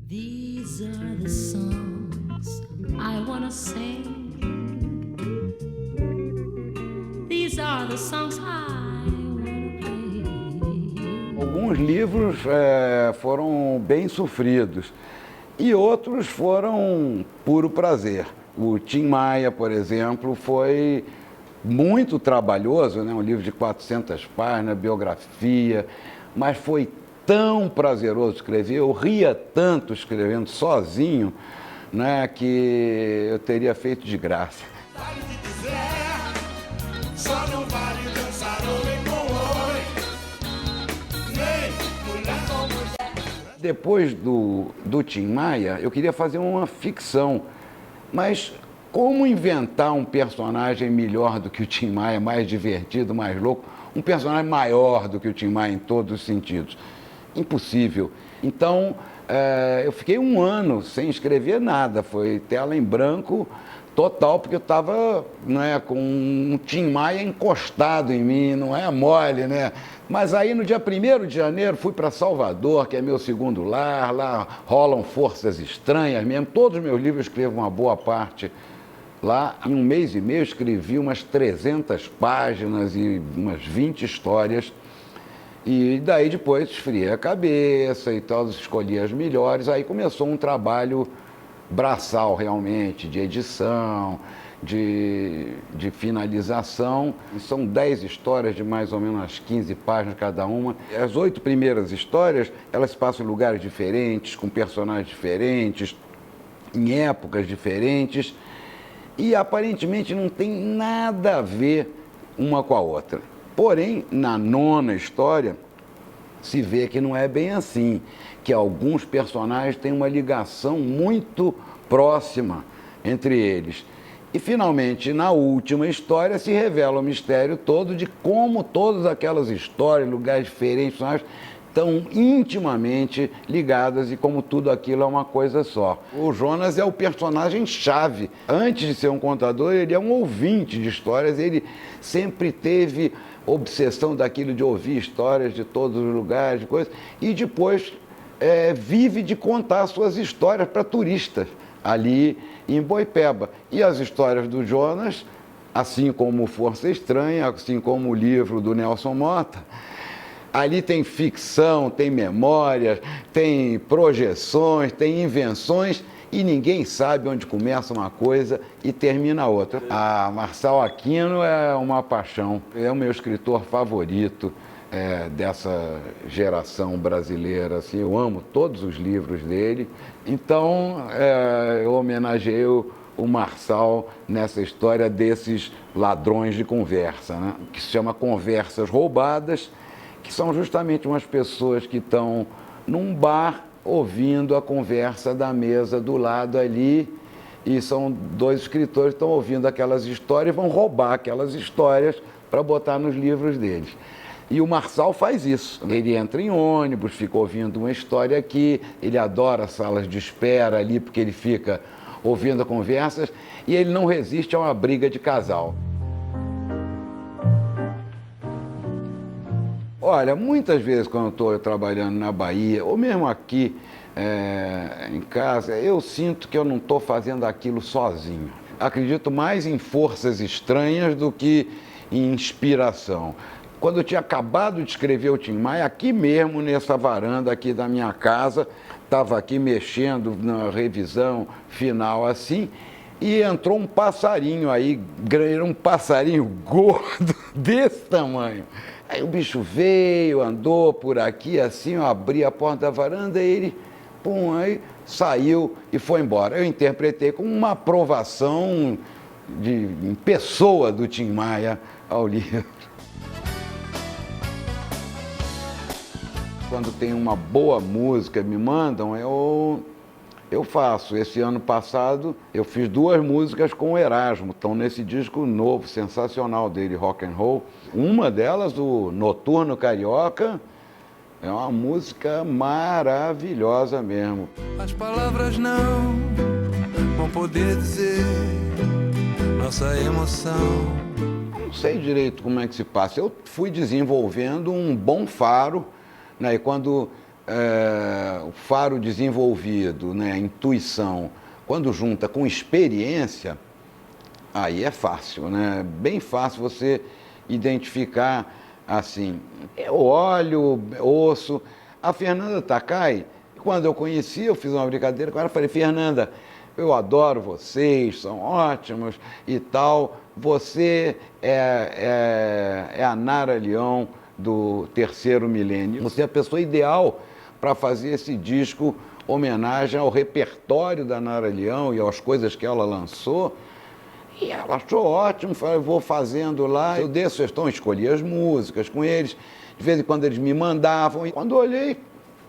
These are the songs I wanna sing. These are the songs I wanna play. Alguns livros foram bem sofridos e outros foram puro prazer. O Tim Maia, por exemplo, foi muito trabalhoso, né? Um livro de 400 páginas, biografia, mas foi tão prazeroso escrever, eu ria tanto escrevendo sozinho, né, que eu teria feito de graça. Vale te dizer, só não vale dançar homem com homem, nem mulher com mulher. Depois do Tim Maia, eu queria fazer uma ficção, mas como inventar um personagem melhor do que o Tim Maia, mais divertido, mais louco, um personagem maior do que o Tim Maia em todos os sentidos? Impossível. Então, eu fiquei um ano sem escrever nada, foi tela em branco total, porque eu estava, né, com um Tim Maia encostado em mim, não é mole, né? Mas aí no dia 1º de janeiro fui para Salvador, que é meu segundo lar, lá rolam forças estranhas mesmo, todos os meus livros eu escrevo uma boa parte lá. Em um mês e meio eu escrevi umas 300 páginas e umas 20 histórias. E daí depois esfriei a cabeça e tal, escolhi as melhores. Aí começou um trabalho braçal realmente, de edição, de finalização. E são 10 histórias de mais ou menos umas 15 páginas cada uma. As 8 primeiras histórias, elas se passam em lugares diferentes, com personagens diferentes, em épocas diferentes. E aparentemente não tem nada a ver uma com a outra. Porém, na 9ª história, se vê que não é bem assim, que alguns personagens têm uma ligação muito próxima entre eles. E, finalmente, na última história, se revela o mistério todo de como todas aquelas histórias, lugares diferentes, personagens, estão intimamente ligadas e como tudo aquilo é uma coisa só. O Jonas é o personagem-chave. Antes de ser um contador, ele é um ouvinte de histórias, ele sempre teve obsessão daquilo de ouvir histórias de todos os lugares, de coisas, e depois vive de contar suas histórias para turistas ali em Boipeba. E as histórias do Jonas, assim como Força Estranha, assim como o livro do Nelson Motta, ali tem ficção, tem memórias, tem projeções, tem invenções e ninguém sabe onde começa uma coisa e termina a outra. A Marçal Aquino é uma paixão, é o meu escritor favorito dessa geração brasileira. Assim, eu amo todos os livros dele, então eu homenageio o Marçal nessa história desses ladrões de conversa, né? Que se chama Conversas Roubadas, que são justamente umas pessoas que estão num bar ouvindo a conversa da mesa do lado ali, e são 2 escritores que estão ouvindo aquelas histórias e vão roubar aquelas histórias para botar nos livros deles. E o Marçal faz isso. Ele entra em ônibus, fica ouvindo uma história aqui, ele adora salas de espera ali, porque ele fica ouvindo conversas, e ele não resiste a uma briga de casal. Olha, muitas vezes quando eu estou trabalhando na Bahia, ou mesmo aqui em casa, eu sinto que eu não estou fazendo aquilo sozinho. Acredito mais em forças estranhas do que em inspiração. Quando eu tinha acabado de escrever o Tim Maia, aqui mesmo, nessa varanda aqui da minha casa, estava aqui mexendo na revisão final assim, e entrou um passarinho aí, um passarinho gordo desse tamanho. Aí o bicho veio, andou por aqui, assim, eu abri a porta da varanda e ele, pum, aí saiu e foi embora. Eu interpretei como uma aprovação em pessoa do Tim Maia ao livro. Quando tem uma boa música, me mandam, eu faço. Esse ano passado eu fiz 2 músicas com o Erasmo, estão nesse disco novo, sensacional dele, Rock and Roll. Uma delas, o Noturno Carioca, é uma música maravilhosa mesmo. As palavras não vão poder dizer nossa emoção. Não sei direito como é que se passa. Eu fui desenvolvendo um bom faro, né? E quando o faro desenvolvido, né, a intuição, quando junta com experiência, aí é fácil, né? Bem fácil você identificar assim. Eu olho, ouço. A Fernanda Takai, quando eu conheci, eu fiz uma brincadeira com ela, falei, Fernanda, eu adoro vocês, são ótimos e tal. Você é a Nara Leão do terceiro milênio. Você é a pessoa ideal para fazer esse disco homenagem ao repertório da Nara Leão e às coisas que ela lançou. E ela achou ótimo, falei, vou fazendo lá. Eu dei a sugestão, escolhi as músicas com eles. De vez em quando eles me mandavam. E quando eu olhei,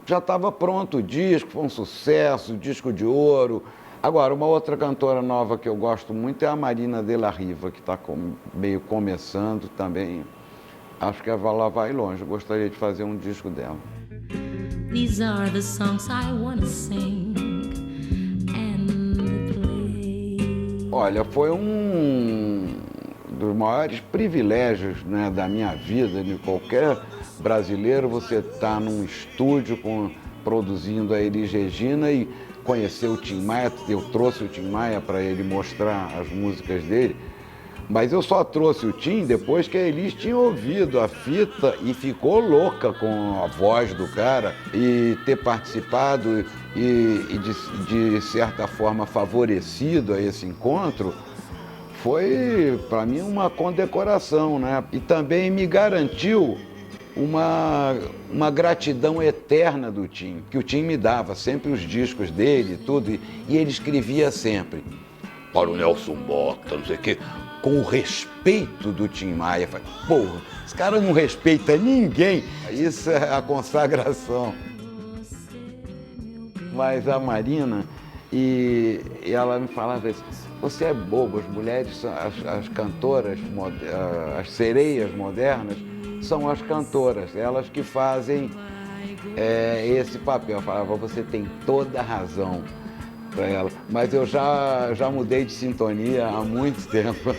já estava pronto o disco, foi um sucesso, disco de ouro. Agora, uma outra cantora nova que eu gosto muito é a Marina de la Riva, que está meio começando também. Acho que ela vai longe, eu gostaria de fazer um disco dela. These are the songs I wanna sing and play. Olha, foi um dos maiores privilégios, né, da minha vida, de qualquer brasileiro, você estar num estúdio produzindo a Elis Regina e conhecer o Tim Maia. Eu trouxe o Tim Maia para ele mostrar as músicas dele. Mas eu só trouxe o Tim depois que a Elis tinha ouvido a fita e ficou louca com a voz do cara, e ter participado e de certa forma favorecido a esse encontro foi para mim uma condecoração, né? E também me garantiu uma gratidão eterna do Tim, que o Tim me dava sempre os discos dele e tudo, e ele escrevia sempre para o Nelson Mota, não sei o quê, com o respeito do Tim Maia. Falei, porra, esse cara não respeita ninguém. Isso é a consagração. Mas a Marina, e ela me falava assim, você é bobo, as mulheres, as cantoras, as sereias modernas, são as cantoras, elas que fazem esse papel. Eu falava, você tem toda a razão para ela, mas eu já mudei de sintonia há muito tempo.